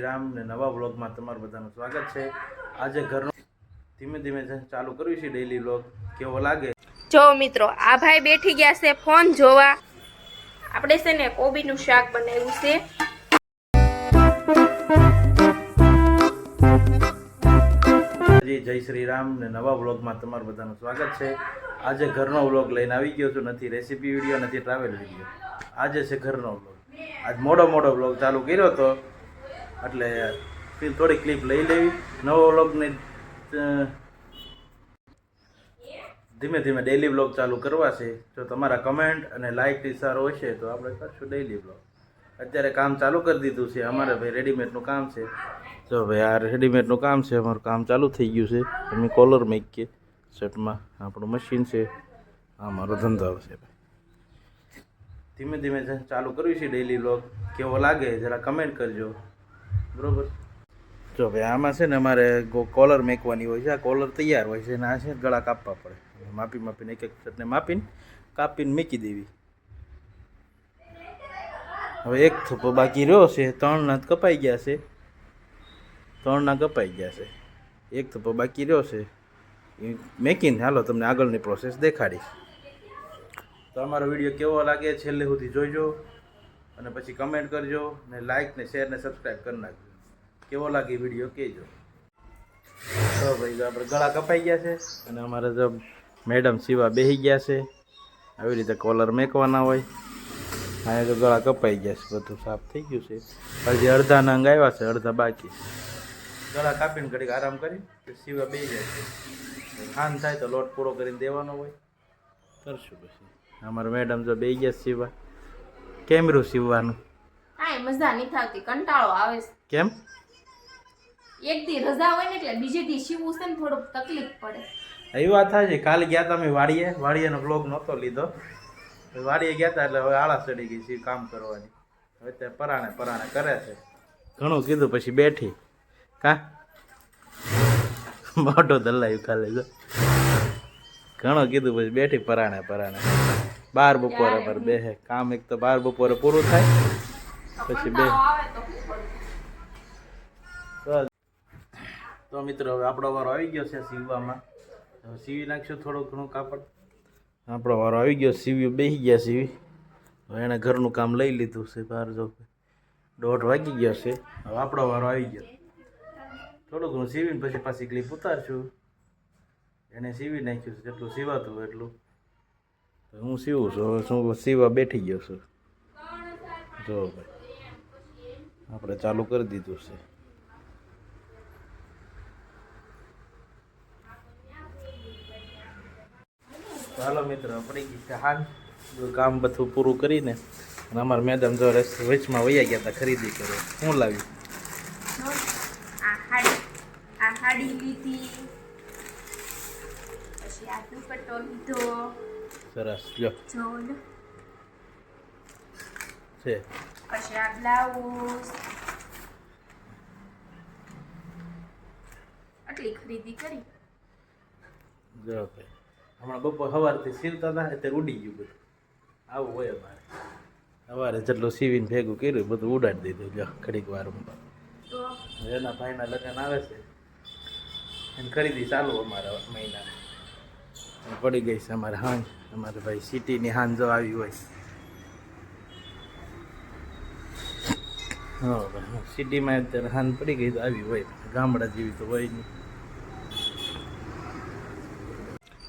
રામ ને નવા વ્લોગમાં તમારું બધાનું સ્વાગત છે। આજે ઘરનો ધીમે ધીમે ચાલુ કર્યું છે ડેઈલી વ્લોગ। કેવો લાગે જો મિત્રો આ ભાઈ બેઠી ગયા છે ફોન જોવા। આપણે છે ને કોબીનું શાક બનાવ્યું છે। જય શ્રી રામ ને નવા વ્લોગમાં તમારું બધાનું સ્વાગત છે। આજે ઘરનો વ્લોગ લઈને આવી ગયો છું, નથી રેસીપી વિડીયો નથી ટ્રાવેલ વિડીયો। આજે છે ઘરનો વ્લોગ। આજ મોડો વ્લોગ ચાલુ કર્યો હતો એટલે થોડી ક્લિપ લઈ લેવી। નવો વ્લોગને ધીમે ધીમે ડેઈલી વ્લોગ ચાલુ કરવા છે। જો તમારા કમેન્ટ અને લાઇક સારો હશે તો આપણે કરશું ડેઈલી વ્લોગ। અત્યારે કામ ચાલુ કરી દીધું છે અમારે ભાઈ, રેડીમેડનું કામ છે। જો ભાઈ આ રેડીમેડનું કામ છે, અમારું કામ ચાલુ થઈ ગયું છે। અમે કોલર મૂકીએ શર્ટમાં, આપણું મશીન છે, આ મારો ધંધો છે ભાઈ। ધીમે ધીમે ચાલુ કર્યું છે ડેઈલી વ્લોગ। કેવો લાગે જરા કમેન્ટ કરજો, બરોબર। જો ભાઈ આમાં છે ને અમારે કોલર મેકવાની હોય છે। આ કોલર તૈયાર હોય છે અને આ છે ગળા કાપવા પડે। માપીને એક શર્ટને માપીને કાપીને મૂકી દેવી। હવે એક થપ્પો બાકી રહ્યો છે, 3 ના કપાઈ ગયા છે, 3 ના કપાઈ ગયા છે, એક થપ્પો બાકી રહ્યો છે એ મેકીને હાલો તમને આગળની પ્રોસેસ દેખાડીશ। તો અમારો વિડીયો કેવો લાગે છેલ્લે સુધી જોઈજો અને પછી કમેન્ટ કરજો ને લાઇક ને શેર ને સબસ્ક્રાઈબ કરી નાખજો। કેવો લાગે વિડીયો કહેજો। તો ભાઈ આપણે ગળા કપાઈ ગયા છે અને અમારે જો મેડમ સીવા બેસી ગયા છે। આવી રીતે કોલર મેકવાના હોય। અહીંયા તો ગળા કપાઈ ગયા છે, બધું સાફ થઈ ગયું છે। હજી અડધા નંગ આવ્યા છે, અડધા બાકી। ગળા કાપીને ઘડીક આરામ કરી સીવા બેસી જાય છે। ખાન થાય તો લોટ પૂરો કરીને દેવાનો હોય, કરશું પછી। અમારા મેડમ જો બેસી ગયા સીવા। કેમરું સીવવાનું? કાંઈ મજા નહીં થતી, કંટાળો આવે છે। કેમ? એક દી રજા હોય ને એટલે બીજે દી સીવવું છે ને થોડુંક તકલીફ પડે। એ વાત થાય છે। કાલે ગયા હતા અમે વાડીએનો બ્લોગ નહોતો લીધો। વાડીએ ગયા હતા એટલે હવે આળસ ચડી ગઈ છે કામ કરવાની। હવે ત્યાં પરાણે કરે છે। ઘણું કીધું પછી બેઠી કા મોટો દલાયું ખાલી જો ઘણું કીધું પછી બેઠી પરાણે 12 બપોરે પર બેહે કામ। એક તો 12 બપોરે પૂરું થાય પછી બે। તો મિત્રો હવે આપણો વારો આવી ગયો છે સીવવામાં। સીવી નાખશું થોડું ઘણું કાપડ। આપણો વારો આવી ગયો, સીવી બેસી ગયા સીવી। હવે એણે ઘરનું કામ લઈ લીધું છે બહાર। જો 1:30 વાગી ગયો છે, હવે આપણો વારો આવી ગયો। થોડું ઘણું સીવીને પછી પાછી ક્લિપ ઉતારશું। એને સીવી નાખ્યું છે જેટલું સીવાતું હોય એટલું। તો હું સીવું છું, હવે શું સીવા બેઠી ગયો છું। જો ભાઈ આપણે ચાલુ કરી દીધું છે। ચાલો મિત્રો પડી ગઈ છે હાલ, કામ બધું પૂરું કરીને અને અમારા મેડમ જો વચમાં વૈયા ગયા હતા ખરીદી કરવા। શું લાવી? આ હાડી લીધી, પછી આ દુપટ્ટો લીધો। સરસ લ્યો જો છે। પછી આ બ્લાઉઝ, આટલી ખરીદી કરી। જો ભાઈ હમણાં બપોર સવારથી સીવતા હતા અત્યારે ઉડી ગયું બધું। આવું હોય અમારે, સવારે જેટલું સીવીને ભેગું કર્યું બધું ઉડાડી દીધું। જો ઘડીક વારમાં તો એના ભાઈના લગ્ન આવે છે, એની ખરીદી ચાલુ અમારા મહિનામાં પડી ગઈ છે। અમારે હાંજ, અમારે ભાઈ સિટીની હાંજ જો આવી હોય। હા ભાઈ સિટીમાં અત્યારે હાંજ પડી ગઈ તો આવી હોય, ગામડા જેવી તો હોય નહીં।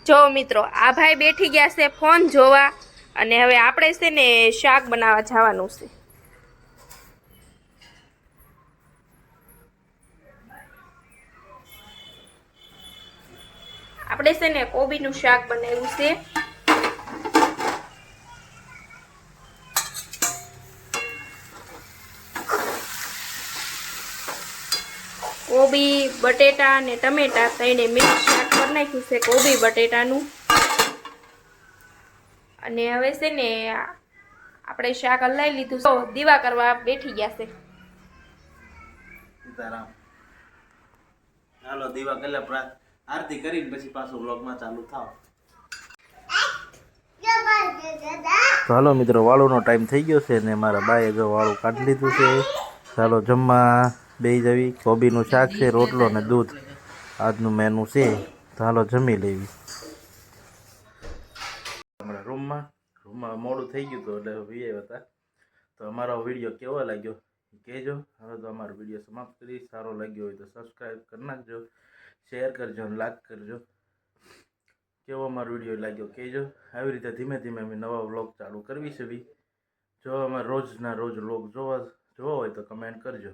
જો મિત્રો આ ભાઈ બેઠી ગયા છે ફોન જોવા અને હવે આપણે છે ને શાક બનાવવા જવાનું છે। આપણે છે ને કોબીનું શાક બનાવ્યું છે। કોબી, બટેટા અને ટમેટા ત્રણે મિક્સ શાક કરી નાખ્યું છે, કોબી બટેટાનું। અને હવે છે ને આપણે શાક હલાવી લીધું, તો દીવા કરવા બેઠી ગયા છે। સીતારામ। ચાલો દીવા કલ્યા આરતી કરીને પછી પાછું વ્લોગમાં ચાલુ થાવ। તો હાલો મિત્રો વાળુનો ટાઈમ થઈ ગયો છે ને મારા બાએ જો વાળું કાઢી લીધું છે। ચાલો જમવા બેસી જવી. કોબીનું શાક છે, રોટલો ને દૂધ આજનું મેનુ છે. તો હાલો જમી લેવી. અમારા રૂમમાં મોડું થઈ ગયું હતું એટલે વીએ હતા. તો અમારો વિડીયો કેવો લાગ્યો કહેજો. હવે તો અમારો વિડીયો સમાપ્ત કરી. સારો લાગ્યો હોય તો સબસ્ક્રાઈબ કરી નાખજો, શેર કરજો અને લાઈક કરજો. કેવો અમારો વિડીયો લાગ્યો કહેજો. આવી રીતે ધીમે ધીમે અમે નવા વ્લોગ ચાલુ કરવી છે. જો અમારે રોજના રોજ વ્લોગ જોવા હોય તો કમેન્ટ કરજો.